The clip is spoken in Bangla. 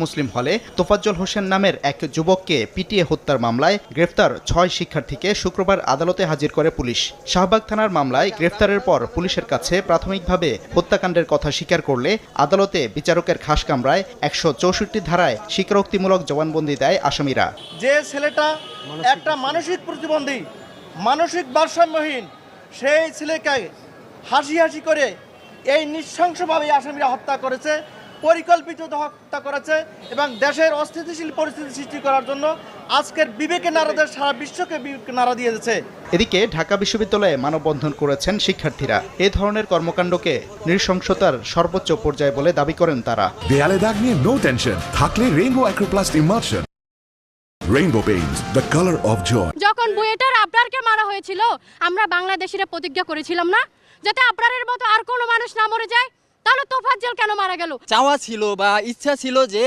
মুসলিম হলে তোফাজ্জল হোসেন নামের এক যুবককে পিটিয়ে হত্যার মামলায় গ্রেফতার ৬ শিক্ষার্থীকে শুক্রবার আদালতে হাজির করে পুলিশ। শাহবাগ থানার মামলায় গ্রেফতারের পর পুলিশের কাছে প্রাথমিকভাবে হত্যাকাণ্ডের কথা স্বীকার করলে আদালতে বিচারকের খাস কামরায় ১৬৪ ধারায় স্বীকারোক্তিমূলক জবানবন্দি দেয় আসামিরা। যে ছেলেটা একটা মানসিক প্রতিবন্ধী, মানসিক ভারসাম্যহীন, সেই ছেলেকে হাসি হাসি করে এই নৃশংসভাবে আসামিরা হত্যা করেছে, পরিকল্পিত হত্যা করেছে এবং দেশের অস্থিতিশীল পরিস্থিতি সৃষ্টি করার জন্য আজকের বিবেকে নাড়াদের সারা বিশ্বকে বিবেকে নাড়া দিয়েছে। এদিকে ঢাকা বিশ্ববিদ্যালয়ে মানববন্ধন করেছেন শিক্ষার্থীরা। এ ধরনের কর্মকাণ্ডকে নৃশংসতার সর্বোচ্চ পর্যায়ে বলে দাবি করেন তারা। দেয়ালে দাগ নিয়ে নো টেনশন, থাকলে rainbow acroplast emulsion. Rainbow paints, the colour of joy. যখন বুয়েটার আবরারকে মারা হয়েছিল, আমরা বাংলাদেশিরা প্রতিজ্ঞা করেছিলাম না যাতে আবরারের মতো আর কোনো মানুষ না মরে যায়? তাহলে তোফাজ্জল কেন মারা গেল? চাওয়া ছিল বা ইচ্ছা ছিল যে